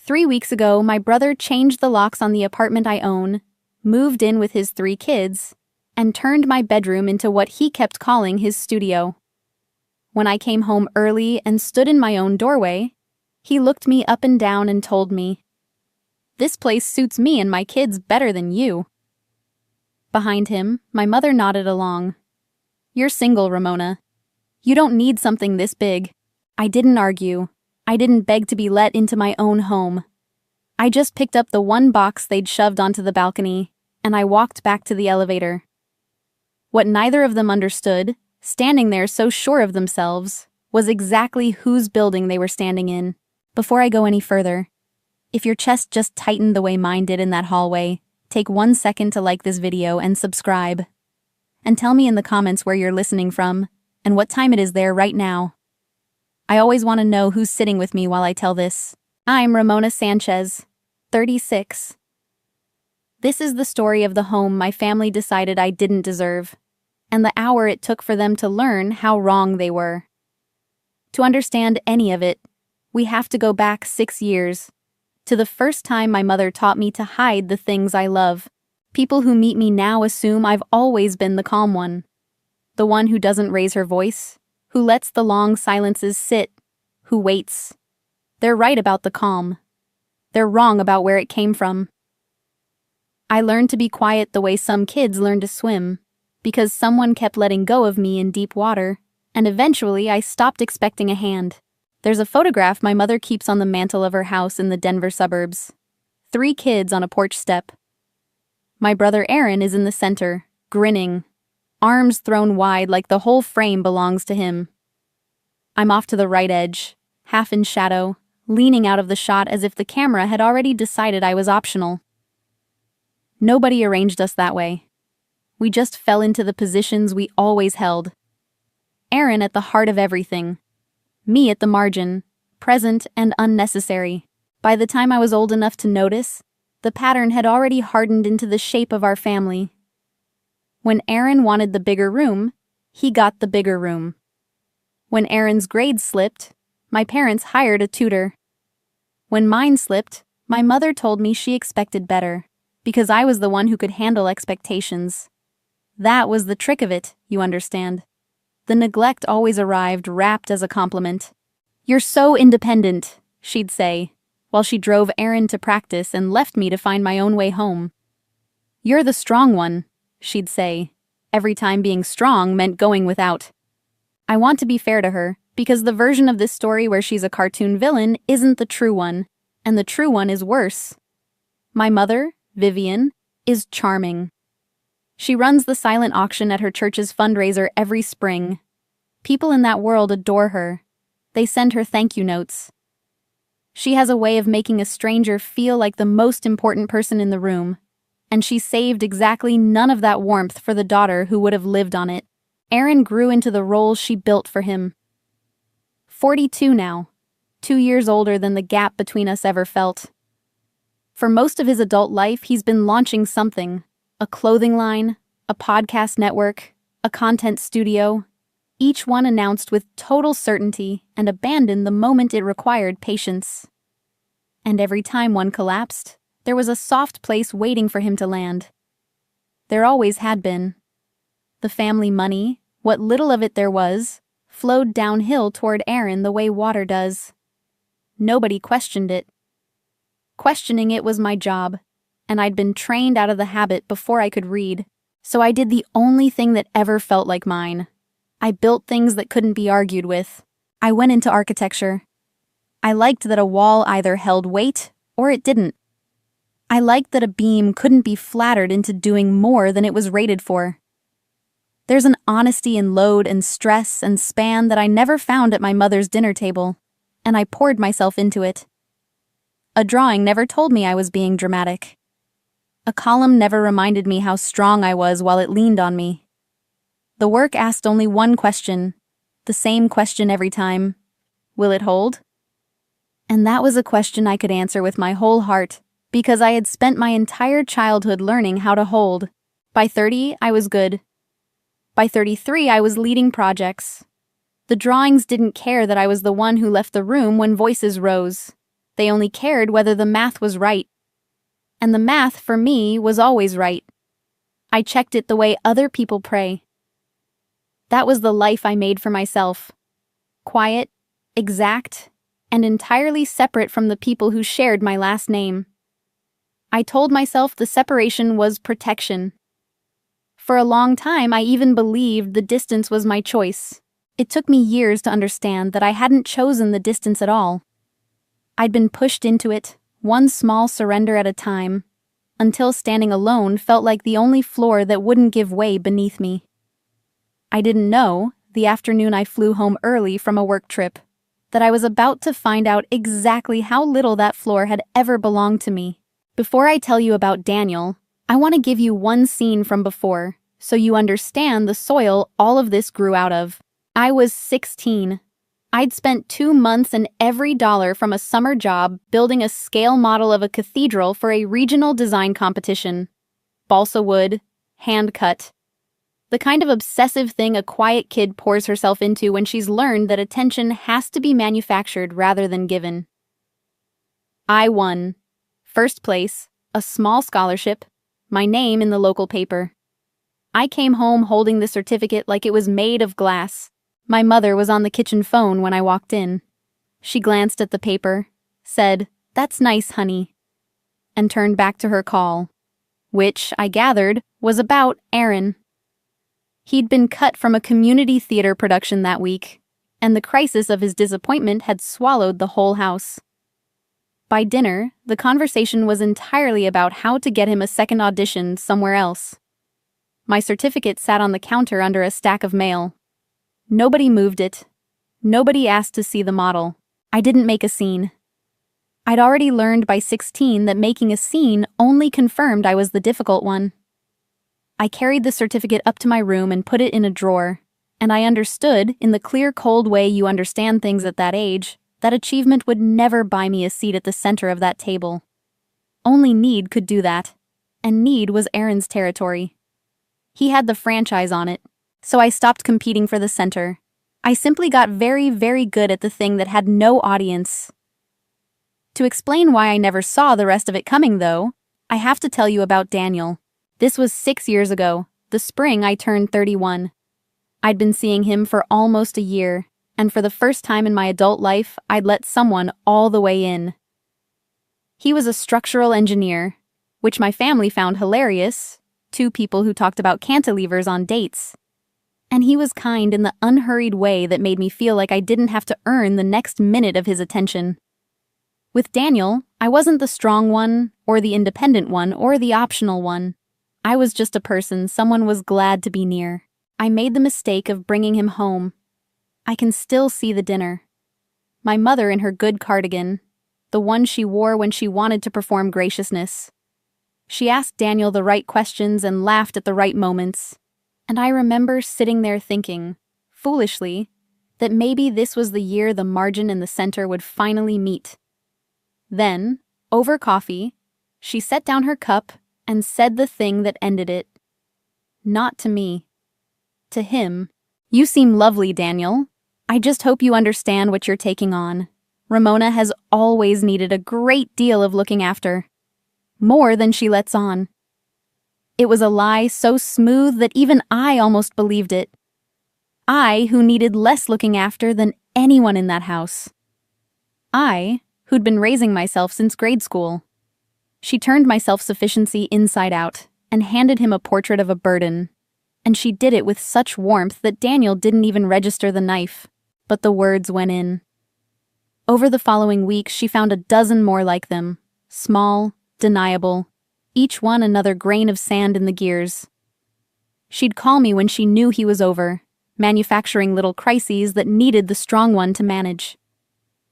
3 weeks ago, my brother changed the locks on the apartment I own, moved in with his 3 kids, and turned my bedroom into what he kept calling his studio. When I came home early and stood in my own doorway, he looked me up and down and told me, "This place suits me and my kids better than you." Behind him, my mother nodded along. "You're single, Ramona. You don't need something this big." I didn't argue. I didn't beg to be let into my own home. I just picked up the one box they'd shoved onto the balcony, and I walked back to the elevator. What neither of them understood, standing there so sure of themselves, was exactly whose building they were standing in. Before I go any further, if your chest just tightened the way mine did in that hallway, take 1 second to like this video and subscribe. And tell me in the comments where you're listening from, and what time it is there right now. I always want to know who's sitting with me while I tell this. I'm Ramona Sanchez, 36. This is the story of the home my family decided I didn't deserve, and the hour it took for them to learn how wrong they were. To understand any of it, we have to go back 6 years, to the first time my mother taught me to hide the things I love. People who meet me now assume I've always been the calm one, the one who doesn't raise her voice, who lets the long silences sit, who waits. They're right about the calm. They're wrong about where it came from. I learned to be quiet the way some kids learn to swim, because someone kept letting go of me in deep water, and eventually I stopped expecting a hand. There's a photograph my mother keeps on the mantle of her house in the Denver suburbs. 3 kids on a porch step. My brother Aaron is in the center, grinning, arms thrown wide like the whole frame belongs to him. I'm off to the right edge, half in shadow, leaning out of the shot as if the camera had already decided I was optional. Nobody arranged us that way. We just fell into the positions we always held. Aaron at the heart of everything. Me at the margin, present and unnecessary. By the time I was old enough to notice, the pattern had already hardened into the shape of our family. When Aaron wanted the bigger room, he got the bigger room. When Aaron's grades slipped, my parents hired a tutor. When mine slipped, my mother told me she expected better, because I was the one who could handle expectations. That was the trick of it, you understand. The neglect always arrived wrapped as a compliment. "You're so independent," she'd say, while she drove Aaron to practice and left me to find my own way home. "You're the strong one," she'd say, every time being strong meant going without. I want to be fair to her, because the version of this story where she's a cartoon villain isn't the true one, and the true one is worse. My mother, Vivian, is charming. She runs the silent auction at her church's fundraiser every spring. People in that world adore her. They send her thank you notes. She has a way of making a stranger feel like the most important person in the room, and she saved exactly none of that warmth for the daughter who would have lived on it. Aaron grew into the role she built for him. 42 now, 2 years older than the gap between us ever felt. For most of his adult life, he's been launching something. A clothing line, a podcast network, a content studio, each one announced with total certainty and abandoned the moment it required patience. And every time one collapsed, there was a soft place waiting for him to land. There always had been. The family money, what little of it there was, flowed downhill toward Aaron the way water does. Nobody questioned it. Questioning it was my job, and I'd been trained out of the habit before I could read, so I did the only thing that ever felt like mine. I built things that couldn't be argued with. I went into architecture. I liked that a wall either held weight or it didn't. I liked that a beam couldn't be flattered into doing more than it was rated for. There's an honesty in load and stress and span that I never found at my mother's dinner table, and I poured myself into it. A drawing never told me I was being dramatic. A column never reminded me how strong I was while it leaned on me. The work asked only one question, the same question every time. Will it hold? And that was a question I could answer with my whole heart, because I had spent my entire childhood learning how to hold. By 30, I was good. By 33, I was leading projects. The drawings didn't care that I was the one who left the room when voices rose. They only cared whether the math was right. And the math, for me, was always right. I checked it the way other people pray. That was the life I made for myself. Quiet, exact, and entirely separate from the people who shared my last name. I told myself the separation was protection. For a long time, I even believed the distance was my choice. It took me years to understand that I hadn't chosen the distance at all. I'd been pushed into it, one small surrender at a time, until standing alone felt like the only floor that wouldn't give way beneath me. I didn't know, the afternoon I flew home early from a work trip, that I was about to find out exactly how little that floor had ever belonged to me. Before I tell you about Daniel, I want to give you one scene from before, so you understand the soil all of this grew out of. I was 16. I'd spent 2 months and every dollar from a summer job building a scale model of a cathedral for a regional design competition. Balsa wood, hand cut. The kind of obsessive thing a quiet kid pours herself into when she's learned that attention has to be manufactured rather than given. I won. First place, a small scholarship, my name in the local paper. I came home holding the certificate like it was made of glass. My mother was on the kitchen phone when I walked in. She glanced at the paper, said, "That's nice, honey," and turned back to her call, which, I gathered, was about Aaron. He'd been cut from a community theater production that week, and the crisis of his disappointment had swallowed the whole house. By dinner, the conversation was entirely about how to get him a second audition somewhere else. My certificate sat on the counter under a stack of mail. Nobody moved it. Nobody asked to see the model. I didn't make a scene. I'd already learned by 16 that making a scene only confirmed I was the difficult one. I carried the certificate up to my room and put it in a drawer, and I understood, in the clear, cold way you understand things at that age, that achievement would never buy me a seat at the center of that table. Only need could do that, and need was Aaron's territory. He had the franchise on it, so I stopped competing for the center. I simply got very, very good at the thing that had no audience. To explain why I never saw the rest of it coming, though, I have to tell you about Daniel. This was 6 years ago, the spring I turned 31. I'd been seeing him for almost a year, and for the first time in my adult life, I'd let someone all the way in. He was a structural engineer, which my family found hilarious, 2 people who talked about cantilevers on dates. And he was kind in the unhurried way that made me feel like I didn't have to earn the next minute of his attention. With Daniel, I wasn't the strong one, or the independent one, or the optional one. I was just a person someone was glad to be near. I made the mistake of bringing him home. I can still see the dinner. My mother in her good cardigan, the one she wore when she wanted to perform graciousness. She asked Daniel the right questions and laughed at the right moments. And I remember sitting there thinking, foolishly, that maybe this was the year the margin and the center would finally meet. Then, over coffee, she set down her cup and said the thing that ended it. Not to me. To him. "You seem lovely, Daniel. I just hope you understand what you're taking on. Ramona has always needed a great deal of looking after. More than she lets on." It was a lie so smooth that even I almost believed it. I, who needed less looking after than anyone in that house. I, who'd been raising myself since grade school. She turned my self-sufficiency inside out and handed him a portrait of a burden. And she did it with such warmth that Daniel didn't even register the knife, but the words went in. Over the following weeks, she found a dozen more like them, small, deniable, each one another grain of sand in the gears. She'd call me when she knew he was over, manufacturing little crises that needed the strong one to manage.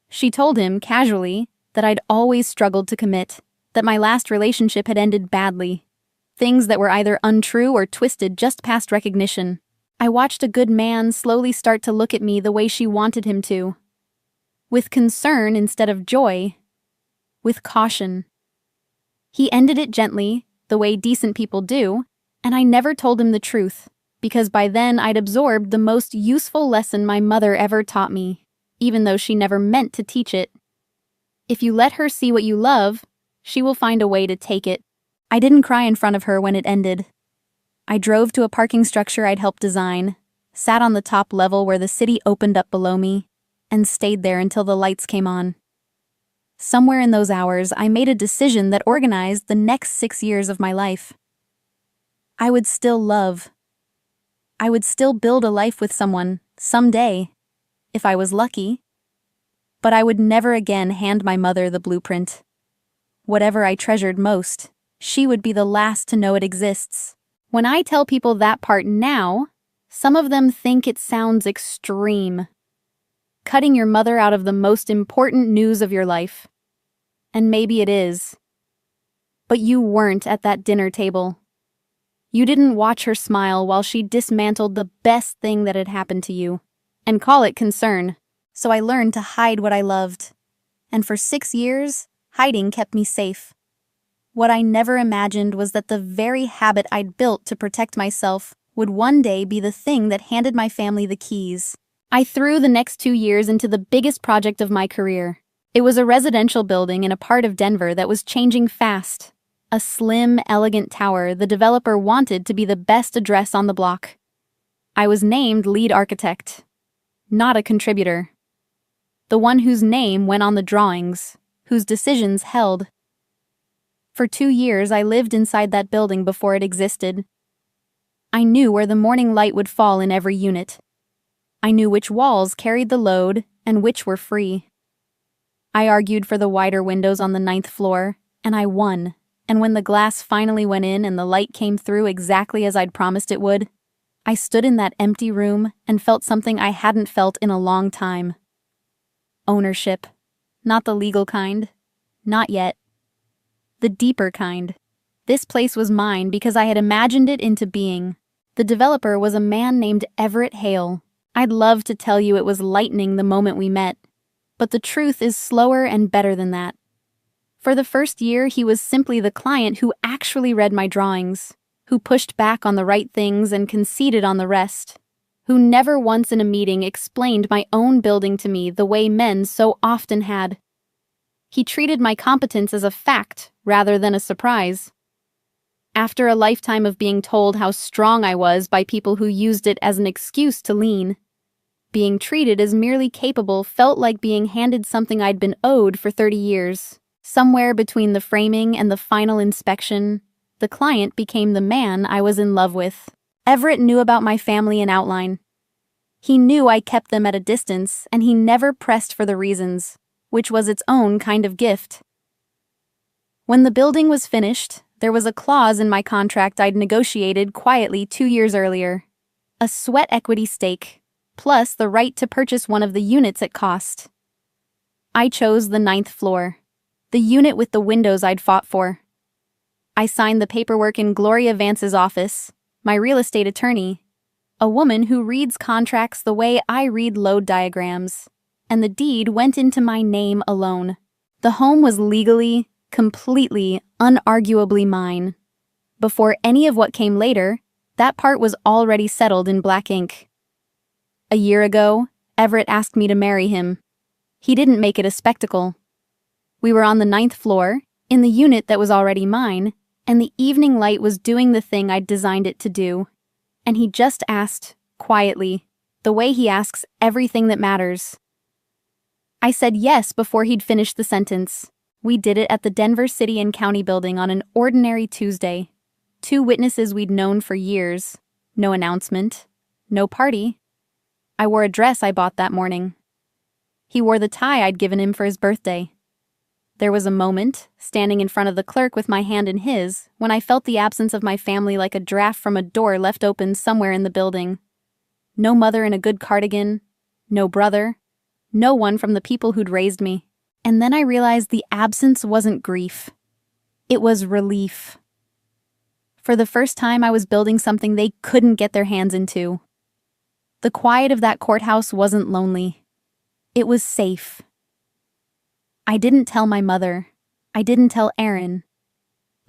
She told him, casually, that I'd always struggled to commit, that my last relationship had ended badly. Things that were either untrue or twisted just past recognition. I watched a good man slowly start to look at me the way she wanted him to. With concern instead of joy. With caution. He ended it gently, the way decent people do, and I never told him the truth, because by then I'd absorbed the most useful lesson my mother ever taught me, even though she never meant to teach it. If you let her see what you love, she will find a way to take it. I didn't cry in front of her when it ended. I drove to a parking structure I'd helped design, sat on the top level where the city opened up below me, and stayed there until the lights came on. Somewhere in those hours, I made a decision that organized the next 6 years of my life. I would still love. I would still build a life with someone, someday, if I was lucky. But I would never again hand my mother the blueprint. Whatever I treasured most, she would be the last to know it exists. When I tell people that part now, some of them think it sounds extreme. Cutting your mother out of the most important news of your life. And maybe it is. But you weren't at that dinner table. You didn't watch her smile while she dismantled the best thing that had happened to you, and call it concern. So I learned to hide what I loved. And for 6 years, hiding kept me safe. What I never imagined was that the very habit I'd built to protect myself would one day be the thing that handed my family the keys. I threw the next 2 years into the biggest project of my career. It was a residential building in a part of Denver that was changing fast. A slim, elegant tower the developer wanted to be the best address on the block. I was named lead architect, not a contributor. The one whose name went on the drawings, whose decisions held. For 2 years, I lived inside that building before it existed. I knew where the morning light would fall in every unit. I knew which walls carried the load and which were free. I argued for the wider windows on the 9th floor, and I won. And when the glass finally went in and the light came through exactly as I'd promised it would, I stood in that empty room and felt something I hadn't felt in a long time. Ownership. Not the legal kind. Not yet. The deeper kind. This place was mine because I had imagined it into being. The developer was a man named Everett Hale. I'd love to tell you it was lightning the moment we met, but the truth is slower and better than that. For the first year, he was simply the client who actually read my drawings, who pushed back on the right things and conceded on the rest, who never once in a meeting explained my own building to me the way men so often had. He treated my competence as a fact rather than a surprise. After a lifetime of being told how strong I was by people who used it as an excuse to lean, being treated as merely capable felt like being handed something I'd been owed for 30 years. Somewhere between the framing and the final inspection, the client became the man I was in love with. Everett knew about my family in outline. He knew I kept them at a distance, and he never pressed for the reasons, which was its own kind of gift. When the building was finished, there was a clause in my contract I'd negotiated quietly 2 years earlier. A sweat equity stake, plus the right to purchase one of the units at cost. I chose the 9th floor, the unit with the windows I'd fought for. I signed the paperwork in Gloria Vance's office, my real estate attorney, a woman who reads contracts the way I read load diagrams, and the deed went into my name alone. The home was legally, completely, unarguably mine. Before any of what came later, that part was already settled in black ink. A year ago, Everett asked me to marry him. He didn't make it a spectacle. We were on the 9th floor, in the unit that was already mine, and the evening light was doing the thing I'd designed it to do. And he just asked, quietly, the way he asks everything that matters. I said yes before he'd finished the sentence. We did it at the Denver City and County building on an ordinary Tuesday. 2 witnesses we'd known for years. No announcement. No party. I wore a dress I bought that morning. He wore the tie I'd given him for his birthday. There was a moment, standing in front of the clerk with my hand in his, when I felt the absence of my family like a draft from a door left open somewhere in the building. No mother in a good cardigan. No brother. No one from the people who'd raised me. And then I realized the absence wasn't grief. It was relief. For the first time, I was building something they couldn't get their hands into. The quiet of that courthouse wasn't lonely. It was safe. I didn't tell my mother. I didn't tell Aaron.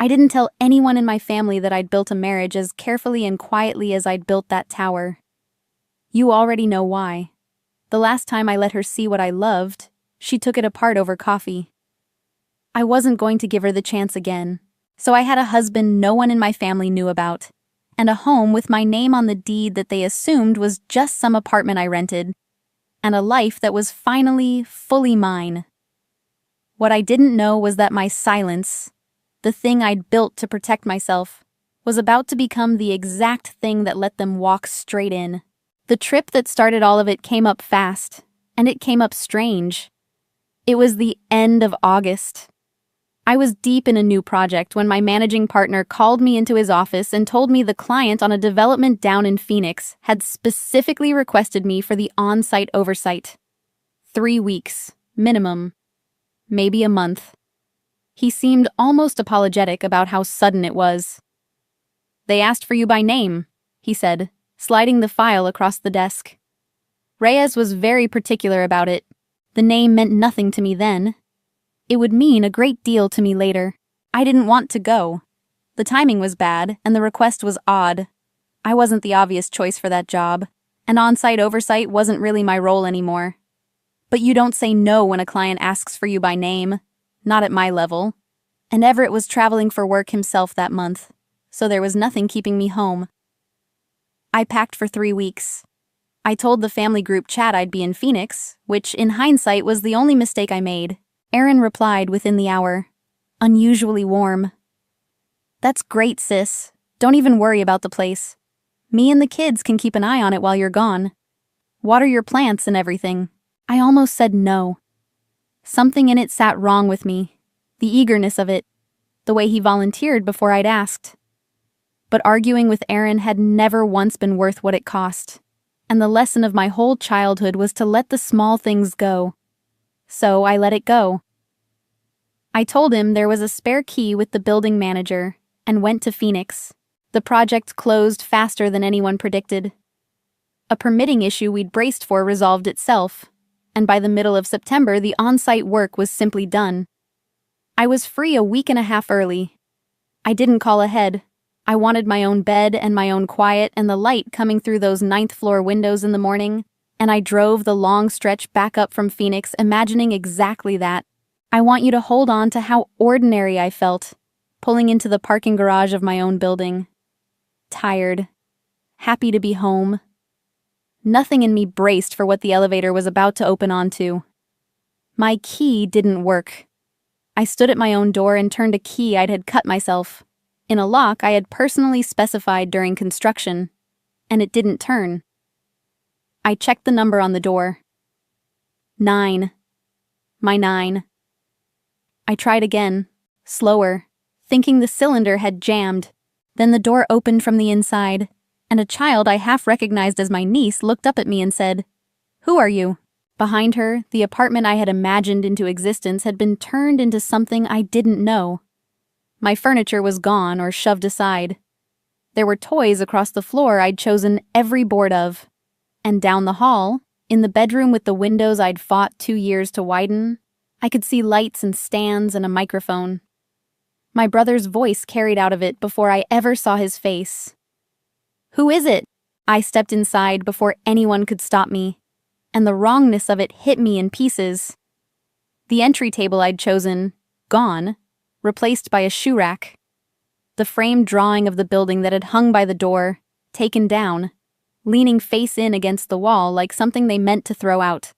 I didn't tell anyone in my family that I'd built a marriage as carefully and quietly as I'd built that tower. You already know why. The last time I let her see what I loved, she took it apart over coffee. I wasn't going to give her the chance again. So I had a husband no one in my family knew about, and a home with my name on the deed that they assumed was just some apartment I rented, and a life that was finally fully mine. What I didn't know was that my silence, the thing I'd built to protect myself, was about to become the exact thing that let them walk straight in. The trip that started all of it came up fast, and it came up strange. It was the end of August. I was deep in a new project when my managing partner called me into his office and told me the client on a development down in Phoenix had specifically requested me for the on-site oversight. 3 weeks, minimum. Maybe a month. He seemed almost apologetic about how sudden it was. "They asked for you by name," he said, sliding the file across the desk. Reyes was very particular about it. The name meant nothing to me then. It would mean a great deal to me later. I didn't want to go. The timing was bad, and the request was odd. I wasn't the obvious choice for that job, and on-site oversight wasn't really my role anymore. But you don't say no when a client asks for you by name. Not at my level. And Everett was traveling for work himself that month, so there was nothing keeping me home. I packed for 3 weeks. I told the family group chat I'd be in Phoenix, which in hindsight was the only mistake I made. Aaron replied within the hour, unusually warm. "That's great, sis. Don't even worry about the place. Me and the kids can keep an eye on it while you're gone. Water your plants and everything." I almost said no. Something in it sat wrong with me. The eagerness of it. The way he volunteered before I'd asked. But arguing with Aaron had never once been worth what it cost. And the lesson of my whole childhood was to let the small things go. So I let it go. I told him there was a spare key with the building manager and went to Phoenix. The project closed faster than anyone predicted. A permitting issue we'd braced for resolved itself, and by the middle of September, the on-site work was simply done. I was free a week and a half early. I didn't call ahead. I wanted my own bed and my own quiet and the light coming through those 9th-floor windows in the morning, and I drove the long stretch back up from Phoenix imagining exactly that. I want you to hold on to how ordinary I felt, pulling into the parking garage of my own building. Tired. Happy to be home. Nothing in me braced for what the elevator was about to open onto. My key didn't work. I stood at my own door and turned a key I'd had cut myself, in a lock I had personally specified during construction, and it didn't turn. I checked the number on the door. 9. My 9. I tried again, slower, thinking the cylinder had jammed. Then the door opened from the inside, and a child I half recognized as my niece looked up at me and said, "Who are you?" Behind her, the apartment I had imagined into existence had been turned into something I didn't know. My furniture was gone or shoved aside. There were toys across the floor I'd chosen every board of. And down the hall, in the bedroom with the windows I'd fought 2 years to widen, I could see lights and stands and a microphone. My brother's voice carried out of it before I ever saw his face. "Who is it?" I stepped inside before anyone could stop me, and the wrongness of it hit me in pieces. The entry table I'd chosen, gone, replaced by a shoe rack. The framed drawing of the building that had hung by the door, taken down, leaning face in against the wall like something they meant to throw out.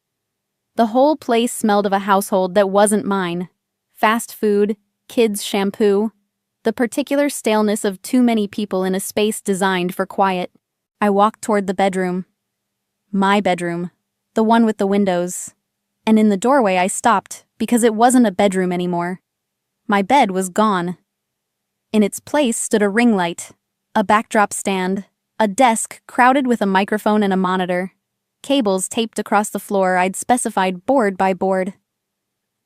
The whole place smelled of a household that wasn't mine. Fast food, kids' shampoo, the particular staleness of too many people in a space designed for quiet. I walked toward the bedroom. My bedroom, the one with the windows. And in the doorway I stopped because it wasn't a bedroom anymore. My bed was gone. In its place stood a ring light, a backdrop stand, a desk crowded with a microphone and a monitor, cables taped across the floor I'd specified board by board.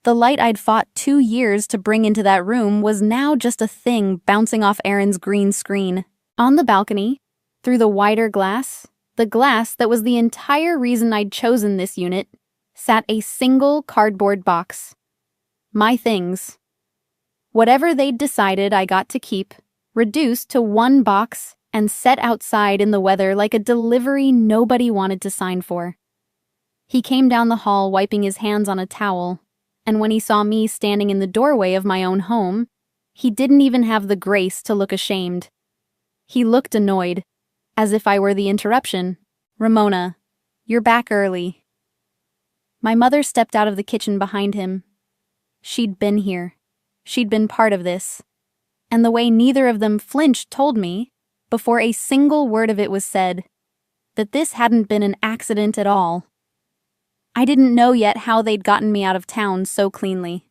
The light I'd fought 2 years to bring into that room was now just a thing bouncing off Aaron's green screen. On the balcony, through the wider glass, the glass that was the entire reason I'd chosen this unit, sat a single cardboard box. My things. Whatever they'd decided I got to keep, reduced to one box and set outside in the weather like a delivery nobody wanted to sign for. He came down the hall wiping his hands on a towel, And when he saw me standing in the doorway of my own home, he didn't even have the grace to look ashamed. He looked annoyed, as if I were the interruption. "Ramona, you're back early." My mother stepped out of the kitchen behind him. She'd been here. She'd been part of this. And the way neither of them flinched told me, before a single word of it was said, that this hadn't been an accident at all. I didn't know yet how they'd gotten me out of town so cleanly.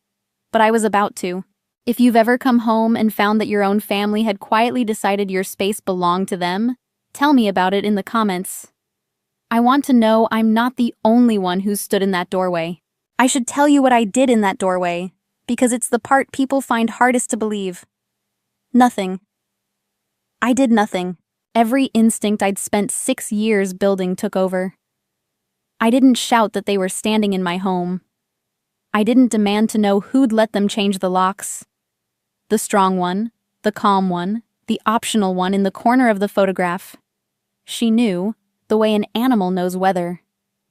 But I was about to. If you've ever come home and found that your own family had quietly decided your space belonged to them, tell me about it in the comments. I want to know I'm not the only one who stood in that doorway. I should tell you what I did in that doorway, because it's the part people find hardest to believe. Nothing. I did nothing. Every instinct I'd spent 6 years building took over. I didn't shout that they were standing in my home. I didn't demand to know who'd let them change the locks. The strong one, the calm one, the optional one in the corner of the photograph. She knew, the way an animal knows weather,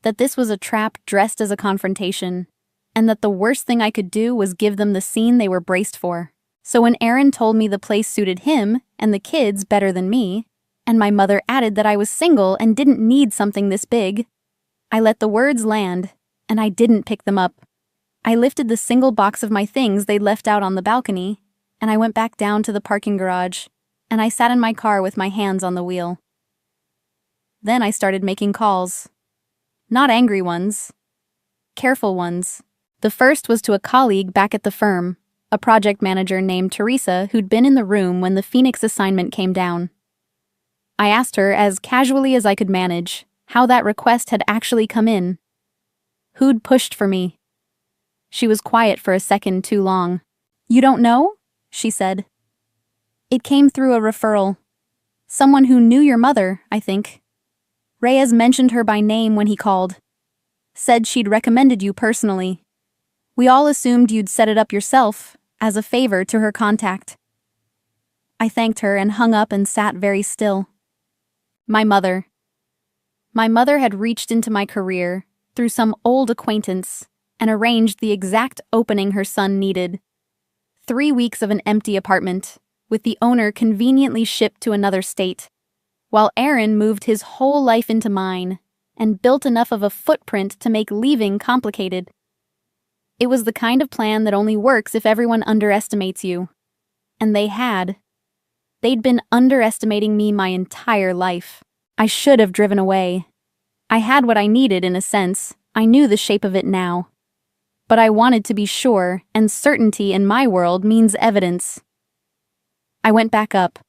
that this was a trap dressed as a confrontation, and that the worst thing I could do was give them the scene they were braced for. So when Aaron told me the place suited him and the kids better than me, and my mother added that I was single and didn't need something this big, I let the words land, and I didn't pick them up. I lifted the single box of my things they'd left out on the balcony, and I went back down to the parking garage, and I sat in my car with my hands on the wheel. Then I started making calls. Not angry ones. Careful ones. The first was to a colleague back at the firm, a project manager named Teresa who'd been in the room when the Phoenix assignment came down. I asked her, as casually as I could manage, how that request had actually come in. Who'd pushed for me? She was quiet for a second too long. "You don't know?" she said. "It came through a referral. Someone who knew your mother, I think. Reyes mentioned her by name when he called. Said she'd recommended you personally. We all assumed you'd set it up yourself, as a favor to her contact." I thanked her and hung up and sat very still. My mother. My mother had reached into my career, through some old acquaintance, and arranged the exact opening her son needed. 3 weeks of an empty apartment, with the owner conveniently shipped to another state, while Aaron moved his whole life into mine and built enough of a footprint to make leaving complicated. It was the kind of plan that only works if everyone underestimates you. And they had. They'd been underestimating me my entire life. I should have driven away. I had what I needed in a sense. I knew the shape of it now. But I wanted to be sure, and certainty in my world means evidence. I went back up.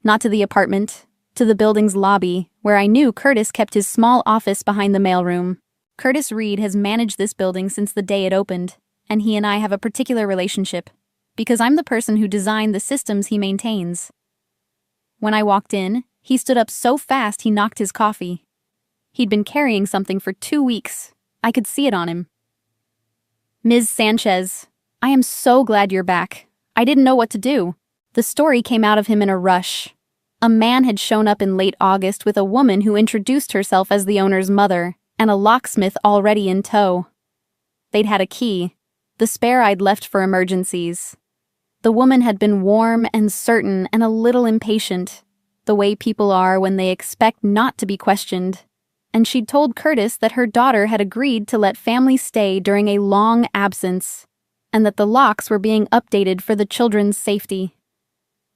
Not to the apartment, to the building's lobby, where I knew Curtis kept his small office behind the mailroom. Curtis Reed has managed this building since the day it opened, and he and I have a particular relationship, because I'm the person who designed the systems he maintains. When I walked in, he stood up so fast he knocked his coffee. He'd been carrying something for 2 weeks. I could see it on him. "Ms. Sanchez, I am so glad you're back. I didn't know what to do." The story came out of him in a rush. A man had shown up in late August with a woman who introduced herself as the owner's mother, and a locksmith already in tow. They'd had a key, the spare I'd left for emergencies. The woman had been warm and certain and a little impatient, the way people are when they expect not to be questioned. And she'd told Curtis that her daughter had agreed to let family stay during a long absence, and that the locks were being updated for the children's safety.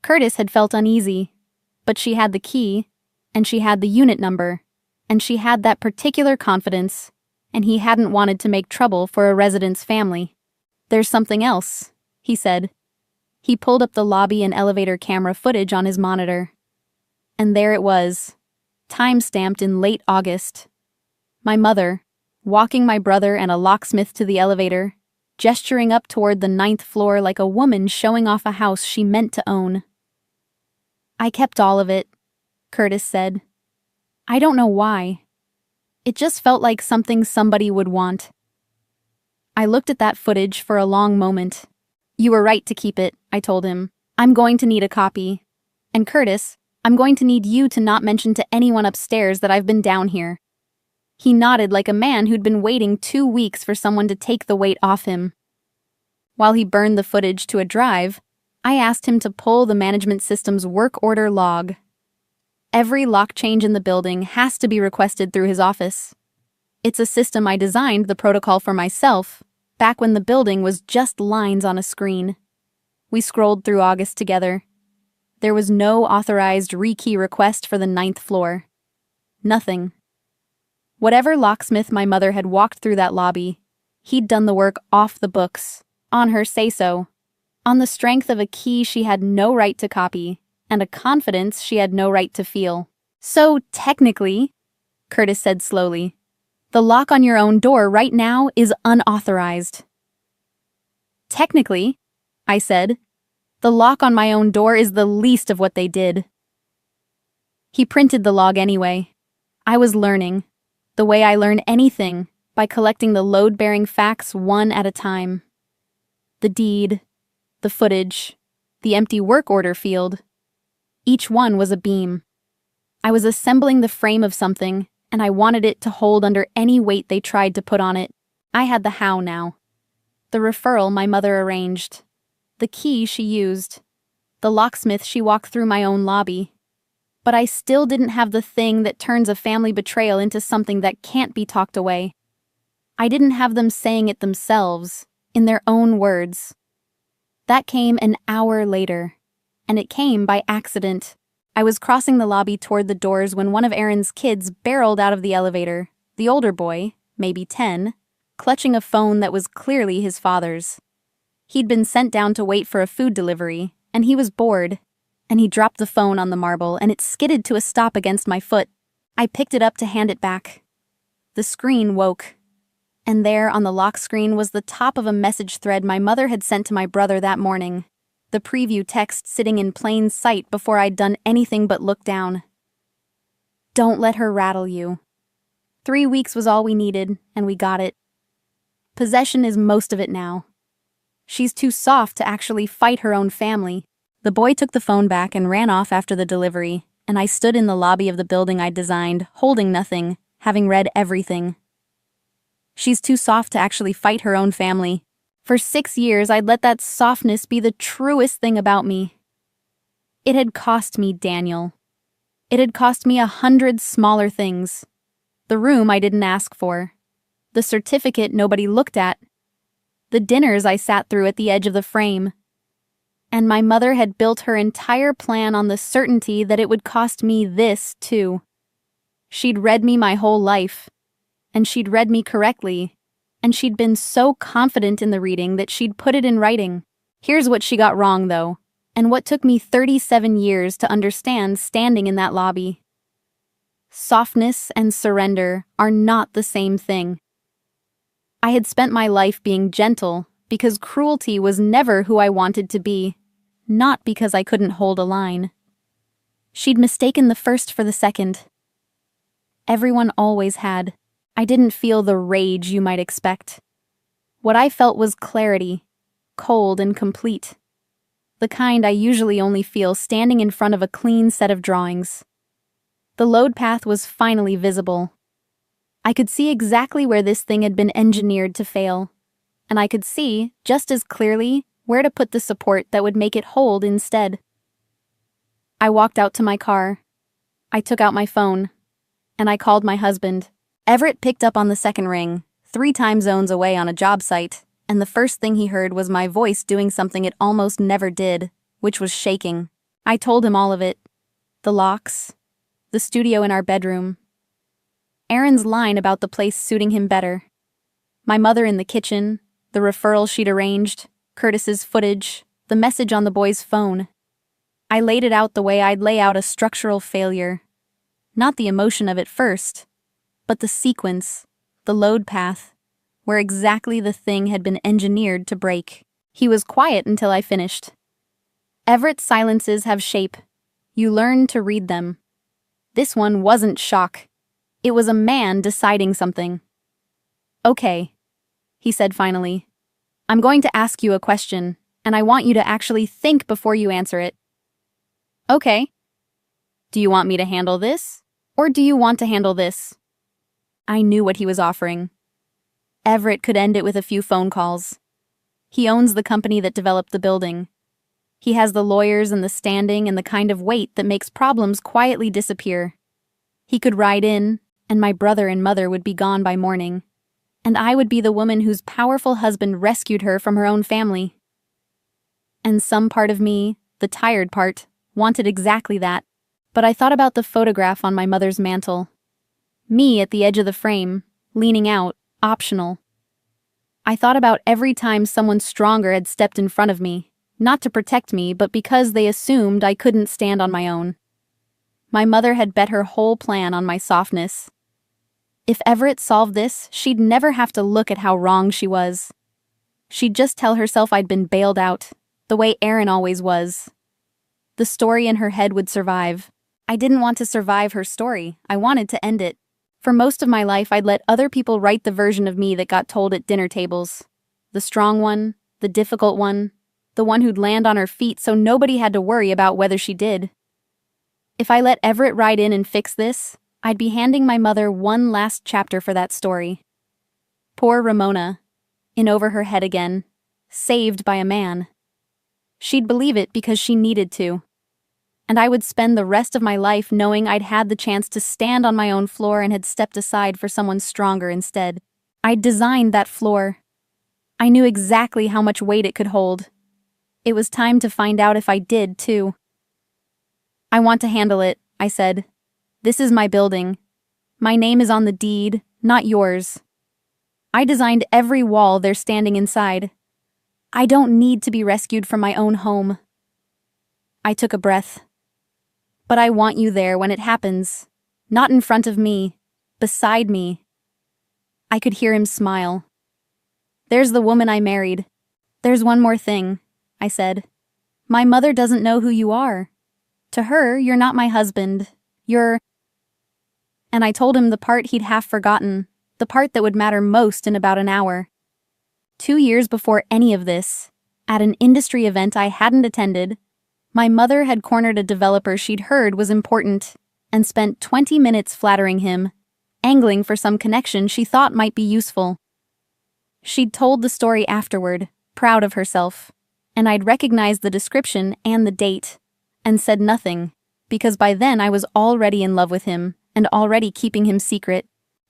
Curtis had felt uneasy, but she had the key, and she had the unit number, and she had that particular confidence, and he hadn't wanted to make trouble for a resident's family. "There's something else," he said. He pulled up the lobby and elevator camera footage on his monitor. And there it was, time-stamped in late August. My mother, walking my brother and a locksmith to the elevator, gesturing up toward the 9th floor like a woman showing off a house she meant to own. "I kept all of it," Curtis said. "I don't know why. It just felt like something somebody would want." I looked at that footage for a long moment. "You were right to keep it," I told him. "I'm going to need a copy. And Curtis, I'm going to need you to not mention to anyone upstairs that I've been down here." He nodded like a man who'd been waiting 2 weeks for someone to take the weight off him. While he burned the footage to a drive, I asked him to pull the management system's work order log. Every lock change in the building has to be requested through his office. It's a system I designed the protocol for myself, back when the building was just lines on a screen. We scrolled through August together. There was no authorized rekey request for the 9th floor. Nothing. Whatever locksmith my mother had walked through that lobby, he'd done the work off the books, on her say-so, on the strength of a key she had no right to copy, and a confidence she had no right to feel. So, technically, Curtis said slowly, the lock on your own door right now is unauthorized. Technically, I said, the lock on my own door is the least of what they did. He printed the log anyway. I was learning, the way I learn anything, by collecting the load-bearing facts one at a time. The deed, the footage, the empty work order field. Each one was a beam. I was assembling the frame of something, and I wanted it to hold under any weight they tried to put on it. I had the how now. The referral my mother arranged. The key she used. The locksmith she walked through my own lobby. But I still didn't have the thing that turns a family betrayal into something that can't be talked away. I didn't have them saying it themselves, in their own words. That came an hour later, and it came by accident. I was crossing the lobby toward the doors when one of Aaron's kids barreled out of the elevator, the older boy, maybe 10, clutching a phone that was clearly his father's. He'd been sent down to wait for a food delivery, and he was bored, and he dropped the phone on the marble and it skidded to a stop against my foot. I picked it up to hand it back. The screen woke, and there on the lock screen was the top of a message thread my mother had sent to my brother that morning. The preview text sitting in plain sight before I'd done anything but look down. Don't let her rattle you. 3 weeks was all we needed, and we got it. Possession is most of it now. She's too soft to actually fight her own family. The boy took the phone back and ran off after the delivery, and I stood in the lobby of the building I'd designed, holding nothing, having read everything. She's too soft to actually fight her own family. For 6 years, I'd let that softness be the truest thing about me. It had cost me Daniel. It had cost me 100 smaller things. The room I didn't ask for. The certificate nobody looked at. The dinners I sat through at the edge of the frame. And my mother had built her entire plan on the certainty that it would cost me this, too. She'd read me my whole life. And she'd read me correctly. And she'd been so confident in the reading that she'd put it in writing. Here's what she got wrong, though, and what took me 37 years to understand standing in that lobby. Softness and surrender are not the same thing. I had spent my life being gentle because cruelty was never who I wanted to be, not because I couldn't hold a line. She'd mistaken the first for the second. Everyone always had. I didn't feel the rage you might expect. What I felt was clarity, cold and complete. The kind I usually only feel standing in front of a clean set of drawings. The load path was finally visible. I could see exactly where this thing had been engineered to fail, and I could see, just as clearly, where to put the support that would make it hold instead. I walked out to my car. I took out my phone, and I called my husband. Everett picked up on the second ring, 3 time zones away on a job site, and the first thing he heard was my voice doing something it almost never did, which was shaking. I told him all of it. The locks, the studio in our bedroom, Aaron's line about the place suiting him better, my mother in the kitchen, the referral she'd arranged, Curtis's footage, the message on the boy's phone. I laid it out the way I'd lay out a structural failure. Not the emotion of it first, but the sequence, the load path, where exactly the thing had been engineered to break. He was quiet until I finished. Everett's silences have shape. You learn to read them. This one wasn't shock. It was a man deciding something. Okay, he said finally. I'm going to ask you a question, and I want you to actually think before you answer it. Okay. Do you want me to handle this, or do you want to handle this? I knew what he was offering. Everett could end it with a few phone calls. He owns the company that developed the building. He has the lawyers and the standing and the kind of weight that makes problems quietly disappear. He could ride in, and my brother and mother would be gone by morning. And I would be the woman whose powerful husband rescued her from her own family. And some part of me, the tired part, wanted exactly that. But I thought about the photograph on my mother's mantel. Me at the edge of the frame, leaning out, optional. I thought about every time someone stronger had stepped in front of me, not to protect me, but because they assumed I couldn't stand on my own. My mother had bet her whole plan on my softness. If Everett solved this, she'd never have to look at how wrong she was. She'd just tell herself I'd been bailed out, the way Aaron always was. The story in her head would survive. I didn't want to survive her story. I wanted to end it. For most of my life, I'd let other people write the version of me that got told at dinner tables. The strong one, the difficult one, the one who'd land on her feet so nobody had to worry about whether she did. If I let Everett ride in and fix this, I'd be handing my mother one last chapter for that story. Poor Ramona, in over her head again, saved by a man. She'd believe it because she needed to. And I would spend the rest of my life knowing I'd had the chance to stand on my own floor and had stepped aside for someone stronger instead. I'd designed that floor. I knew exactly how much weight it could hold. It was time to find out if I did, too. I want to handle it, I said. This is my building. My name is on the deed, not yours. I designed every wall they're standing inside. I don't need to be rescued from my own home. I took a breath. But I want you there when it happens. Not in front of me. Beside me. I could hear him smile. There's the woman I married. There's one more thing, I said. My mother doesn't know who you are. To her, you're not my husband. You're... And I told him the part he'd half forgotten, the part that would matter most in about an hour. 2 years before any of this, at an industry event I hadn't attended, my mother had cornered a developer she'd heard was important and spent 20 minutes flattering him, angling for some connection she thought might be useful. She'd told the story afterward, proud of herself, and I'd recognized the description and the date, and said nothing, because by then I was already in love with him and already keeping him secret.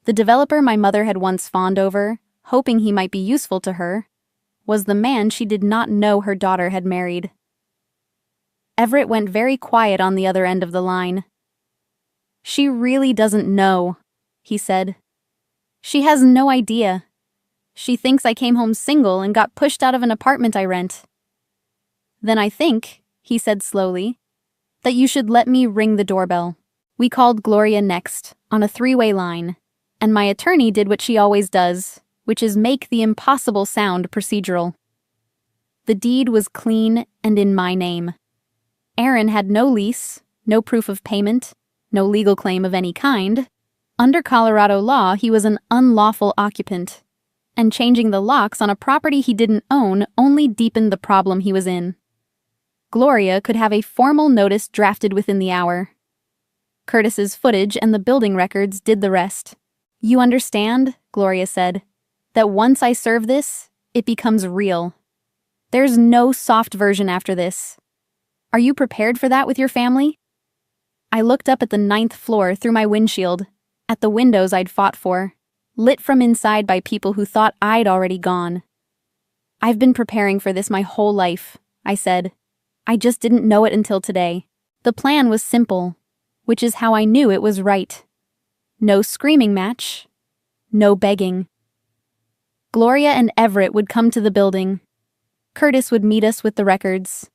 The developer my mother had once fawned over, hoping he might be useful to her, was the man she did not know her daughter had married. Everett went very quiet on the other end of the line. She really doesn't know, he said. She has no idea. She thinks I came home single and got pushed out of an apartment I rent. Then I think, he said slowly, that you should let me ring the doorbell. We called Gloria next, on a 3-way line, and my attorney did what she always does, which is make the impossible sound procedural. The deed was clean and in my name. Aaron had no lease, no proof of payment, no legal claim of any kind. Under Colorado law, he was an unlawful occupant, and changing the locks on a property he didn't own only deepened the problem he was in. Gloria could have a formal notice drafted within the hour. Curtis's footage and the building records did the rest. You understand, Gloria said, that once I serve this, it becomes real. There's no soft version after this. Are you prepared for that with your family? I looked up at the 9th floor through my windshield, at the windows I'd fought for, lit from inside by people who thought I'd already gone. I've been preparing for this my whole life, I said. I just didn't know it until today. The plan was simple, which is how I knew it was right. No screaming match, no begging. Gloria and Everett would come to the building. Curtis would meet us with the records.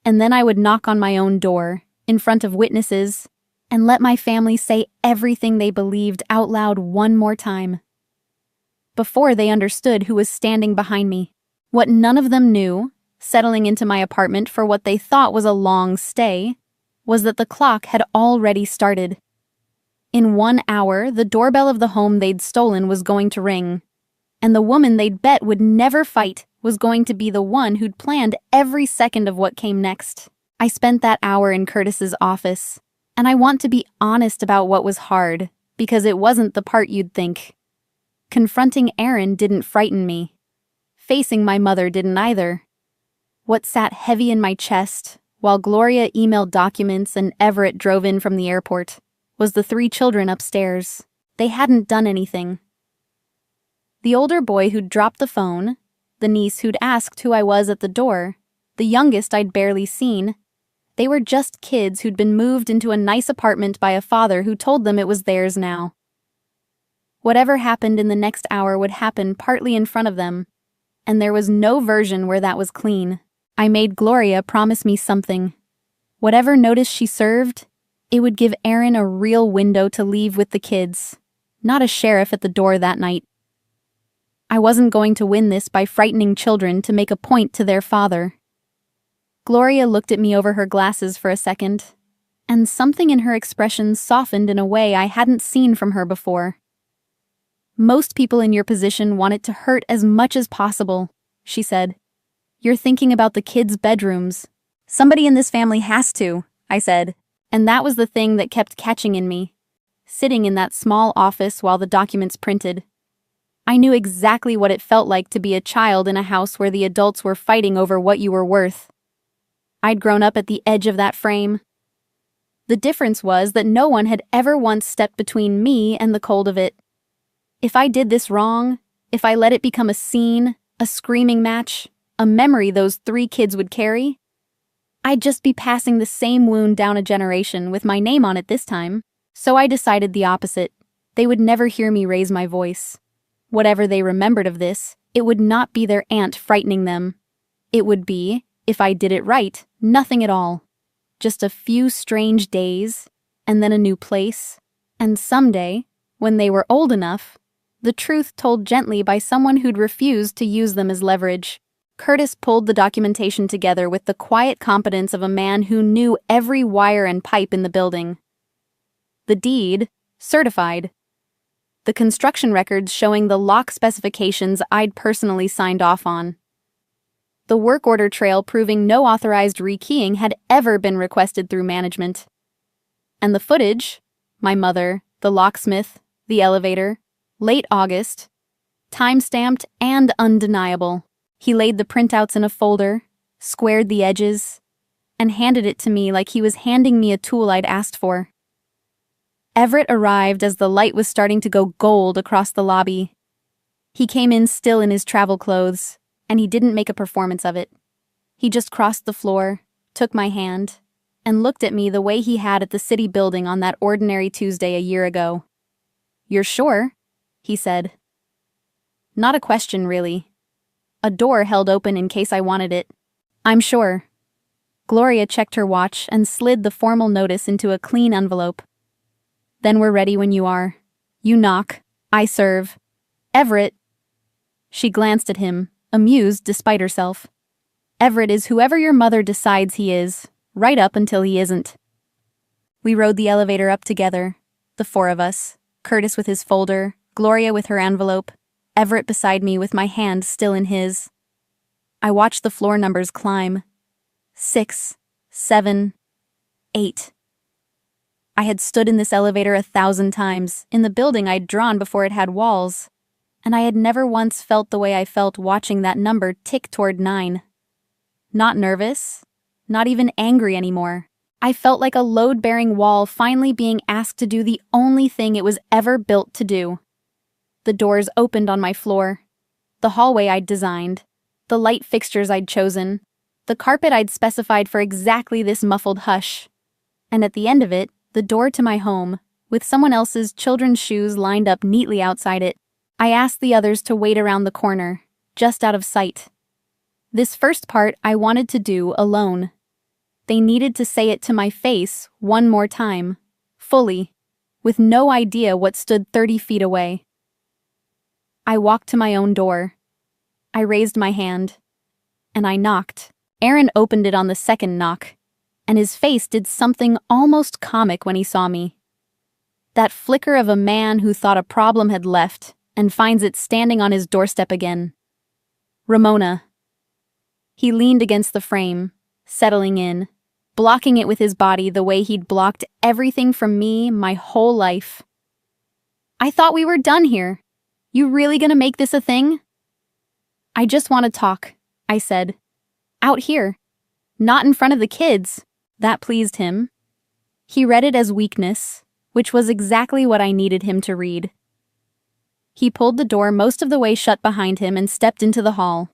And then I would knock on my own door, in front of witnesses, and let my family say everything they believed out loud one more time. Before they understood who was standing behind me. What none of them knew, settling into my apartment for what they thought was a long stay, was that the clock had already started. In 1 hour, the doorbell of the home they'd stolen was going to ring, and the woman they'd bet would never fight was going to be the one who'd planned every second of what came next. I spent that hour in Curtis's office, and I want to be honest about what was hard, because it wasn't the part you'd think. Confronting Aaron didn't frighten me. facing my mother didn't either. What sat heavy in my chest, while Gloria emailed documents and Everett drove in from the airport, was the 3 children upstairs. They hadn't done anything. The older boy who'd dropped the phone, the niece who'd asked who I was at the door, the youngest I'd barely seen, they were just kids who'd been moved into a nice apartment by a father who told them it was theirs now. Whatever happened in the next hour would happen partly in front of them, and there was no version where that was clean. I made Gloria promise me something. Whatever notice she served, it would give Aaron a real window to leave with the kids, not a sheriff at the door that night. I wasn't going to win this by frightening children to make a point to their father. Gloria looked at me over her glasses for a second, and something in her expression softened in a way I hadn't seen from her before. Most people in your position want it to hurt as much as possible, she said. You're thinking about the kids' bedrooms. Somebody in this family has to, I said, and that was the thing that kept catching in me. Sitting in that small office while the documents printed, I knew exactly what it felt like to be a child in a house where the adults were fighting over what you were worth. I'd grown up at the edge of that frame. The difference was that no one had ever once stepped between me and the cold of it. If I did this wrong, if I let it become a scene, a screaming match, a memory those 3 kids would carry, I'd just be passing the same wound down a generation with my name on it this time. So I decided the opposite. They would never hear me raise my voice. Whatever they remembered of this, it would not be their aunt frightening them. It would be, if I did it right, nothing at all. Just a few strange days, and then a new place, and someday, when they were old enough, the truth told gently by someone who'd refused to use them as leverage. Curtis pulled the documentation together with the quiet competence of a man who knew every wire and pipe in the building. The deed, certified. The construction records showing the lock specifications I'd personally signed off on. The work order trail proving no authorized rekeying had ever been requested through management. And the footage, my mother, the locksmith, the elevator, late August, time-stamped and undeniable. He laid the printouts in a folder, squared the edges, and handed it to me like he was handing me a tool I'd asked for. Everett arrived as the light was starting to go gold across the lobby. He came in still in his travel clothes, and he didn't make a performance of it. He just crossed the floor, took my hand, and looked at me the way he had at the city building on that ordinary Tuesday a year ago. "You're sure?" he said. Not a question, really. A door held open in case I wanted it. "I'm sure." Gloria checked her watch and slid the formal notice into a clean envelope. "Then we're ready when you are. You knock. I serve. Everett." She glanced at him, amused despite herself. "Everett is whoever your mother decides he is, right up until he isn't." We rode the elevator up together, the 4 of us, Curtis with his folder, Gloria with her envelope, Everett beside me with my hand still in his. I watched the floor numbers climb. 6, 7, 8. I had stood in this elevator 1,000 times, in the building I'd drawn before it had walls, and I had never once felt the way I felt watching that number tick toward 9. Not nervous, not even angry anymore. I felt like a load-bearing wall finally being asked to do the only thing it was ever built to do. The doors opened on my floor. The hallway I'd designed, the light fixtures I'd chosen, the carpet I'd specified for exactly this muffled hush. And at the end of it, the door to my home, with someone else's children's shoes lined up neatly outside it. I asked the others to wait around the corner, just out of sight. This first part I wanted to do alone. They needed to say it to my face one more time, fully, with no idea what stood 30 feet away. I walked to my own door. I raised my hand, and I knocked. Aaron opened it on the second knock, and his face did something almost comic when he saw me. That flicker of a man who thought a problem had left and finds it standing on his doorstep again. "Ramona." He leaned against the frame, settling in, blocking it with his body the way he'd blocked everything from me my whole life. "I thought we were done here. You really gonna make this a thing?" I just want to talk, I said. Out here. Not in front of the kids. That pleased him. He read it as weakness, which was exactly what I needed him to read. He pulled the door most of the way shut behind him and stepped into the hall.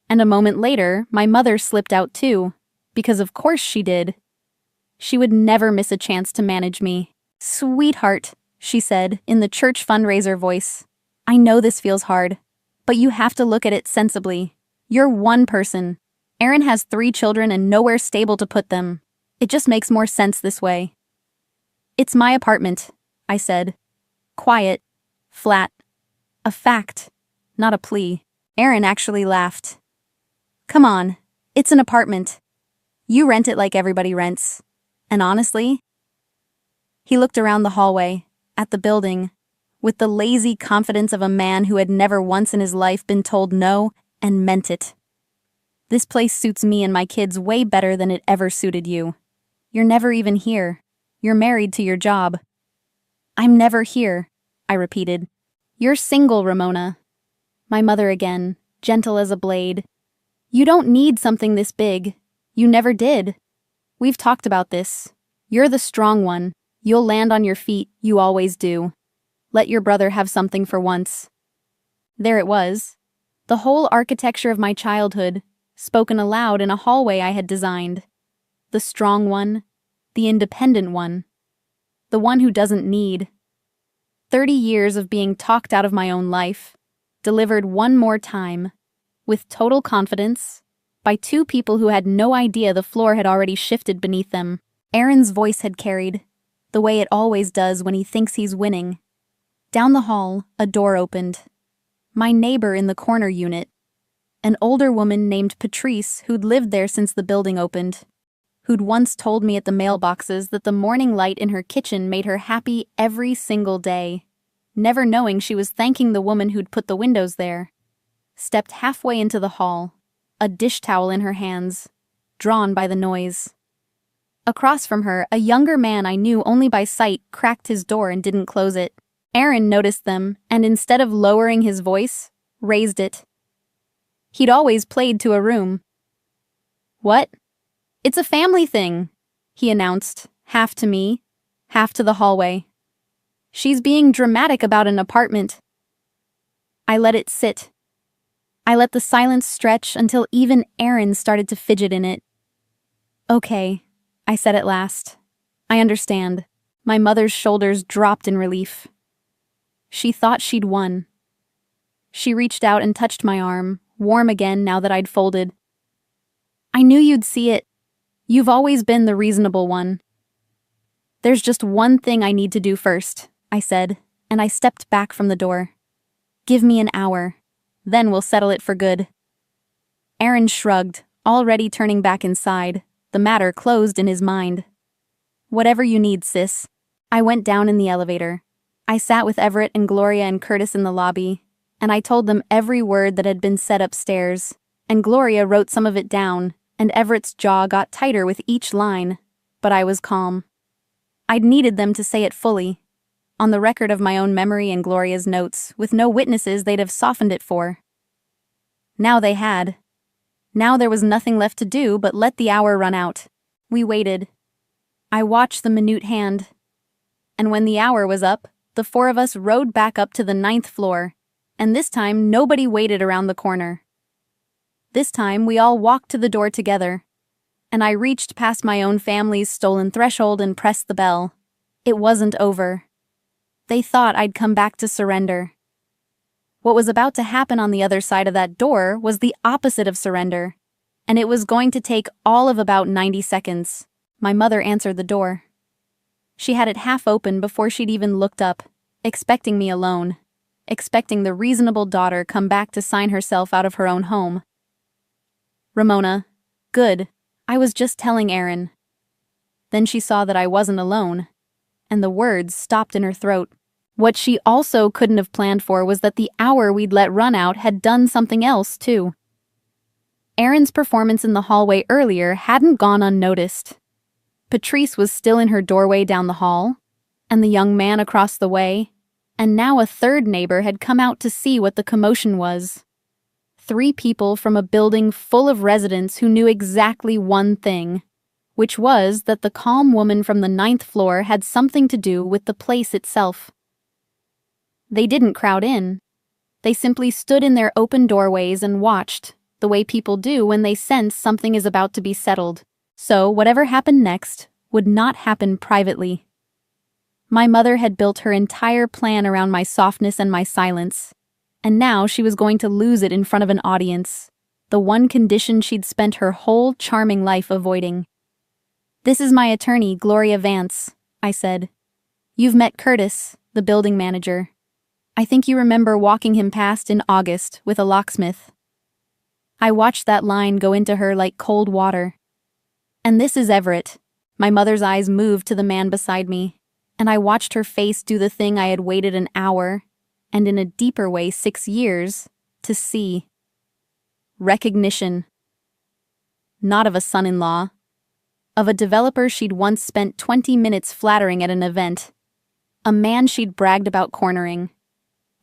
And a moment later, my mother slipped out too, because of course she did. She would never miss a chance to manage me. Sweetheart, she said in the church fundraiser voice. I know this feels hard, but you have to look at it sensibly. You're one person. Aaron has 3 children and nowhere stable to put them. It just makes more sense this way. It's my apartment, I said. Quiet. Flat. A fact, not a plea. Aaron actually laughed. Come on, it's an apartment. You rent it like everybody rents. And honestly, he looked around the hallway, at the building, with the lazy confidence of a man who had never once in his life been told no and meant it. This place suits me and my kids way better than it ever suited you. You're never even here. You're married to your job. I'm never here, I repeated. You're single, Ramona. My mother again, gentle as a blade. You don't need something this big. You never did. We've talked about this. You're the strong one. You'll land on your feet, you always do. Let your brother have something for once. There it was. The whole architecture of my childhood, spoken aloud in a hallway I had designed. The strong one, the independent one, the one who doesn't need. 30 years of being talked out of my own life, delivered one more time, with total confidence, by 2 people who had no idea the floor had already shifted beneath them. Aaron's voice had carried, the way it always does when he thinks he's winning. Down the hall, a door opened. My neighbor in the corner unit, an older woman named Patrice who'd lived there since the building opened, who'd once told me at the mailboxes that the morning light in her kitchen made her happy every single day, never knowing she was thanking the woman who'd put the windows there, stepped halfway into the hall, a dish towel in her hands, drawn by the noise. Across from her, a younger man I knew only by sight cracked his door and didn't close it. Aaron noticed them, and instead of lowering his voice, raised it. He'd always played to a room. What? It's a family thing, he announced, half to me, half to the hallway. She's being dramatic about an apartment. I let it sit. I let the silence stretch until even Aaron started to fidget in it. Okay, I said at last. I understand. My mother's shoulders dropped in relief. She thought she'd won. She reached out and touched my arm, warm again now that I'd folded. I knew you'd see it. You've always been the reasonable one. There's just one thing I need to do first, I said, and I stepped back from the door. Give me an hour. Then we'll settle it for good. Aaron shrugged, already turning back inside, the matter closed in his mind. Whatever you need, sis. I went down in the elevator. I sat with Everett and Gloria and Curtis in the lobby, and I told them every word that had been said upstairs, and Gloria wrote some of it down, and Everett's jaw got tighter with each line, but I was calm. I'd needed them to say it fully, on the record of my own memory and Gloria's notes, with no witnesses they'd have softened it for. Now they had. Now there was nothing left to do but let the hour run out. We waited. I watched the minute hand, and when the hour was up, the 4 of us rode back up to the 9th floor, and this time nobody waited around the corner. This time we all walked to the door together, and I reached past my own family's stolen threshold and pressed the bell. It wasn't over. They thought I'd come back to surrender. What was about to happen on the other side of that door was the opposite of surrender, and it was going to take all of about 90 seconds. My mother answered the door. She had it half open before she'd even looked up, expecting me alone, expecting the reasonable daughter come back to sign herself out of her own home. Ramona, good, I was just telling Aaron. Then she saw that I wasn't alone, and the words stopped in her throat. What she also couldn't have planned for was that the hour we'd let run out had done something else, too. Aaron's performance in the hallway earlier hadn't gone unnoticed. Patrice was still in her doorway down the hall, and the young man across the way, and now a third neighbor had come out to see what the commotion was. 3 people from a building full of residents who knew exactly one thing, which was that the calm woman from the 9th floor had something to do with the place itself. They didn't crowd in. They simply stood in their open doorways and watched, the way people do when they sense something is about to be settled. So whatever happened next would not happen privately. My mother had built her entire plan around my softness and my silence, and now she was going to lose it in front of an audience, the one condition she'd spent her whole charming life avoiding. "This is my attorney, Gloria Vance," I said. "You've met Curtis, the building manager. I think you remember walking him past in August with a locksmith." I watched that line go into her like cold water. "And this is Everett." My mother's eyes moved to the man beside me, and I watched her face do the thing I had waited an hour, and in a deeper way 6 years, to see. Recognition. Not of a son-in-law. Of a developer she'd once spent 20 minutes flattering at an event. A man she'd bragged about cornering.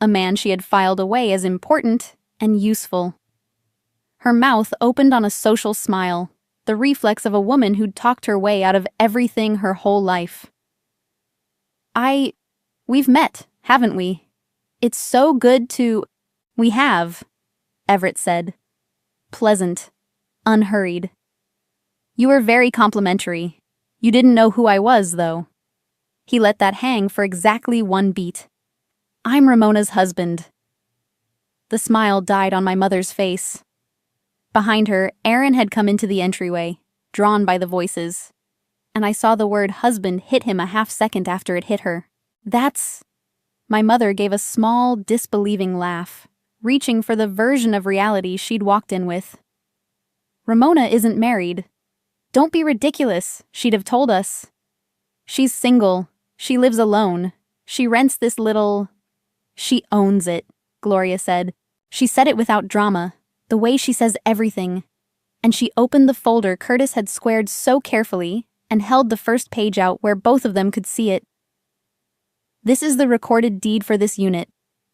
A man she had filed away as important and useful. Her mouth opened on a social smile, the reflex of a woman who'd talked her way out of everything her whole life. We've met, haven't we? It's so good to—" "We have," Everett said. Pleasant, unhurried. "You were very complimentary. You didn't know who I was, though." He let that hang for exactly 1 beat. "I'm Ramona's husband." The smile died on my mother's face. Behind her, Aaron had come into the entryway, drawn by the voices, and I saw the word husband hit him a half-second after it hit her. "That's—" My mother gave a small, disbelieving laugh, reaching for the version of reality she'd walked in with. "Ramona isn't married. Don't be ridiculous, she'd have told us. She's single. She lives alone. She rents this little—" "She owns it," Gloria said. She said it without drama, the way she says everything. And she opened the folder Curtis had squared so carefully and held the first page out where both of them could see it. "This is the recorded deed for this unit.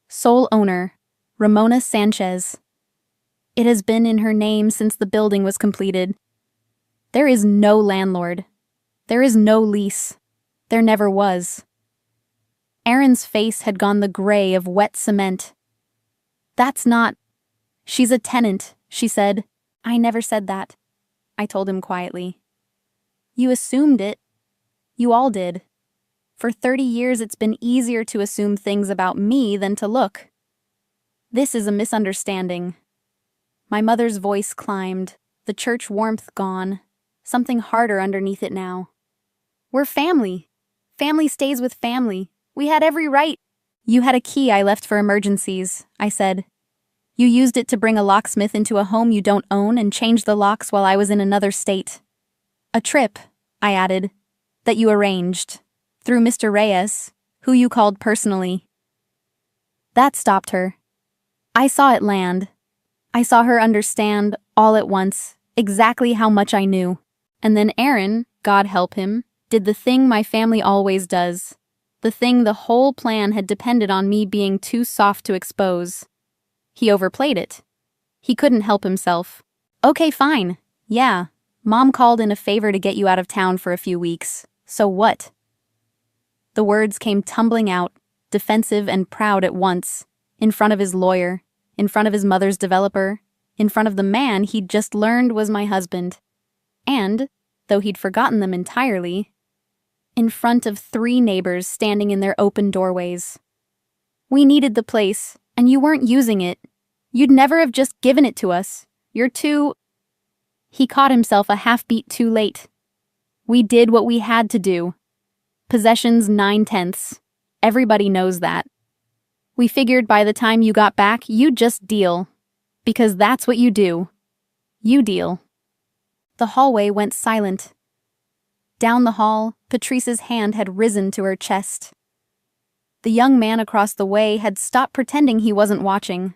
Sole owner, Ramona Sanchez. It has been in her name since the building was completed. There is no landlord. There is no lease. There never was." Aaron's face had gone the gray of wet cement. "That's not—" "She's a tenant," she said. "I never said that," I told him quietly. "You assumed it. You all did. For 30 years it's been easier to assume things about me than to look. This is a misunderstanding." My mother's voice climbed, the church warmth gone, something harder underneath it now. "We're family. Family stays with family. We had every right." "You had a key I left for emergencies," I said. "You used it to bring a locksmith into a home you don't own and change the locks while I was in another state. A trip," I added, "that you arranged, through Mr. Reyes, who you called personally." That stopped her. I saw it land. I saw her understand, all at once, exactly how much I knew. And then Aaron, God help him, did the thing my family always does. The thing the whole plan had depended on me being too soft to expose. He overplayed it. He couldn't help himself. "Okay, fine. Yeah, Mom called in a favor to get you out of town for a few weeks. So what?" The words came tumbling out, defensive and proud at once, in front of his lawyer, in front of his mother's developer, in front of the man he'd just learned was my husband. And, though he'd forgotten them entirely, in front of 3 neighbors standing in their open doorways. "We needed the place, and you weren't using it. You'd never have just given it to us. You're too—" He caught himself a half-beat too late. "We did what we had to do. Possessions 9/10. Everybody knows that. We figured by the time you got back, you'd just deal. Because that's what you do. You deal." The hallway went silent. Down the hall, Patrice's hand had risen to her chest. The young man across the way had stopped pretending he wasn't watching.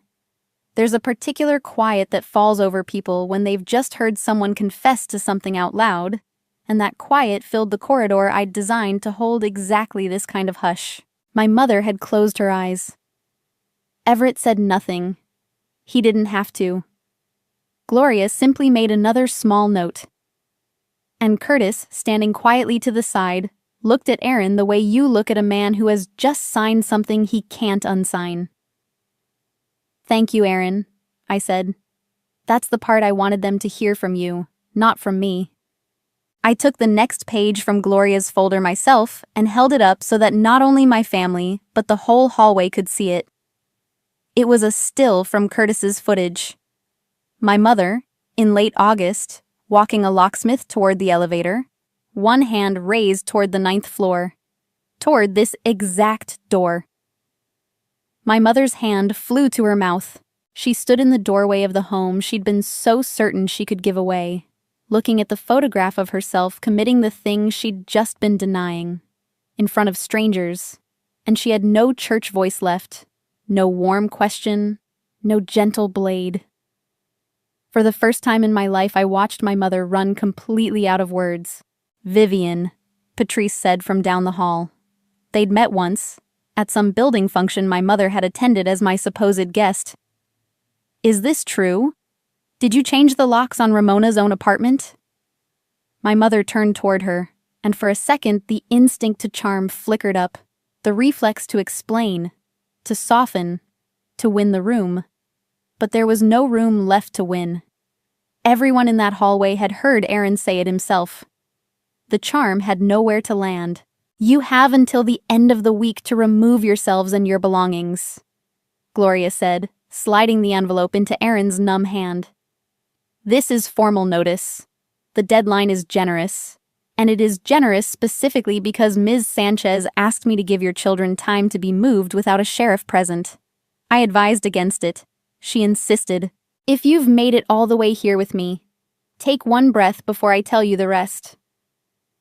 There's a particular quiet that falls over people when they've just heard someone confess to something out loud, and that quiet filled the corridor I'd designed to hold exactly this kind of hush. My mother had closed her eyes. Everett said nothing. He didn't have to. Gloria simply made another small note. And Curtis, standing quietly to the side, looked at Aaron the way you look at a man who has just signed something he can't unsign. "Thank you, Aaron," I said. "That's the part I wanted them to hear from you, not from me." I took the next page from Gloria's folder myself and held it up so that not only my family, but the whole hallway could see it. It was a still from Curtis's footage. My mother, in late August, walking a locksmith toward the elevator, one hand raised toward the 9th floor, toward this exact door. My mother's hand flew to her mouth. She stood in the doorway of the home she'd been so certain she could give away, looking at the photograph of herself committing the thing she'd just been denying, in front of strangers, and she had no church voice left, no warm question, no gentle blade. For the first time in my life, I watched my mother run completely out of words. "Vivian," Patrice said from down the hall. They'd met once, at some building function my mother had attended as my supposed guest. "Is this true? Did you change the locks on Ramona's own apartment?" My mother turned toward her, and for a second the instinct to charm flickered up, the reflex to explain, to soften, to win the room. But there was no room left to win. Everyone in that hallway had heard Aaron say it himself. The charm had nowhere to land. "You have until the end of the week to remove yourselves and your belongings," Gloria said, sliding the envelope into Aaron's numb hand. "This is formal notice. The deadline is generous. And it is generous specifically because Ms. Sanchez asked me to give your children time to be moved without a sheriff present. I advised against it. She insisted. If you've made it all the way here with me, take one breath before I tell you the rest.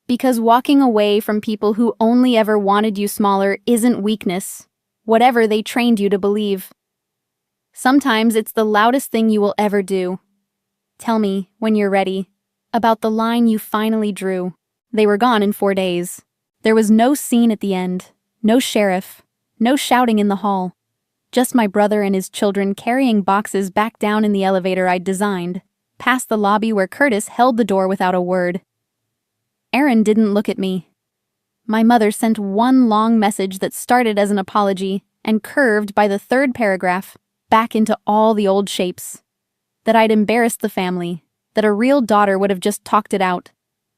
Because walking away from people who only ever wanted you smaller isn't weakness, whatever they trained you to believe. Sometimes it's the loudest thing you will ever do. Tell me, when you're ready, about the line you finally drew." They were gone in 4 days. There was no scene at the end, no sheriff, no shouting in the hall. Just my brother and his children carrying boxes back down in the elevator I'd designed, past the lobby where Curtis held the door without a word. Aaron didn't look at me. My mother sent one long message that started as an apology and curved by the 3rd paragraph back into all the old shapes. That I'd embarrassed the family, that a real daughter would have just talked it out,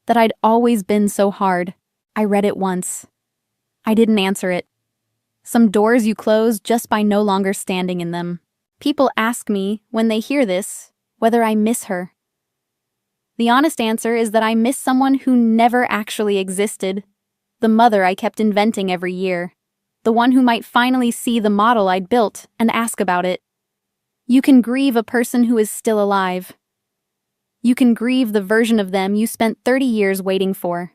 that I'd always been so hard. I read it once. I didn't answer it. Some doors you close just by no longer standing in them. People ask me, when they hear this, whether I miss her. The honest answer is that I miss someone who never actually existed. The mother I kept inventing every year. The one who might finally see the model I'd built and ask about it. You can grieve a person who is still alive. You can grieve the version of them you spent 30 years waiting for.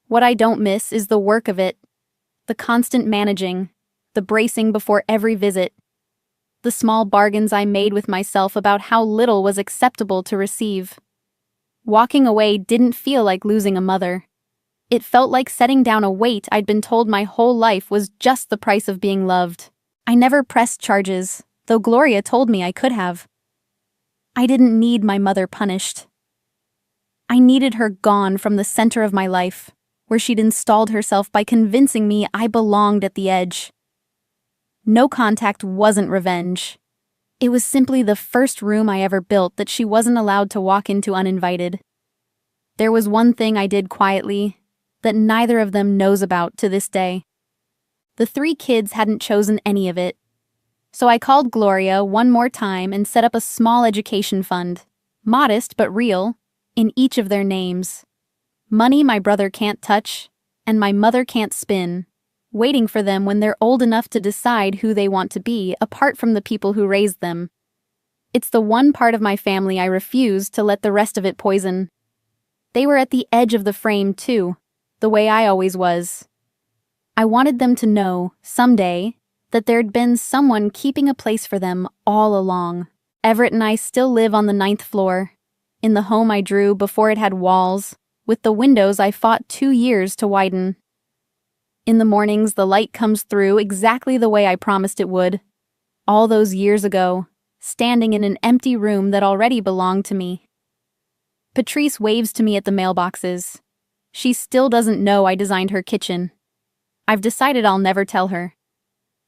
What I don't miss is the work of it. The constant managing, the bracing before every visit, the small bargains I made with myself about how little was acceptable to receive. Walking away didn't feel like losing a mother. It felt like setting down a weight I'd been told my whole life was just the price of being loved. I never pressed charges, though Gloria told me I could have. I didn't need my mother punished. I needed her gone from the center of my life, where she'd installed herself by convincing me I belonged at the edge. No contact wasn't revenge. It was simply the first room I ever built that she wasn't allowed to walk into uninvited. There was one thing I did quietly that neither of them knows about to this day. The 3 kids hadn't chosen any of it. So I called Gloria one more time and set up a small education fund, modest but real, in each of their names. Money my brother can't touch, and my mother can't spin, waiting for them when they're old enough to decide who they want to be apart from the people who raised them. It's the one part of my family I refuse to let the rest of it poison. They were at the edge of the frame too, the way I always was. I wanted them to know, someday, that there'd been someone keeping a place for them all along. Everett and I still live on the 9th floor, in the home I drew before it had walls, with the windows I fought 2 years to widen. In the mornings, the light comes through exactly the way I promised it would. All those years ago, standing in an empty room that already belonged to me. Patrice waves to me at the mailboxes. She still doesn't know I designed her kitchen. I've decided I'll never tell her.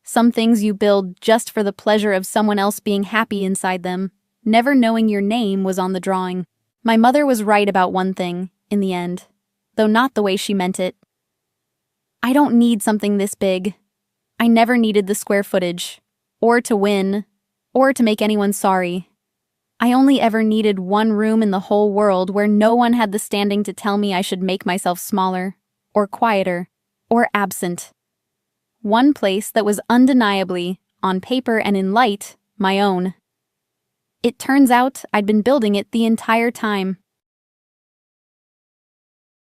Some things you build just for the pleasure of someone else being happy inside them, never knowing your name was on the drawing. My mother was right about one thing, in the end, though not the way she meant it. I don't need something this big. I never needed the square footage, or to win, or to make anyone sorry. I only ever needed one room in the whole world where no one had the standing to tell me I should make myself smaller, or quieter, or absent. One place that was undeniably, on paper and in light, my own. It turns out I'd been building it the entire time.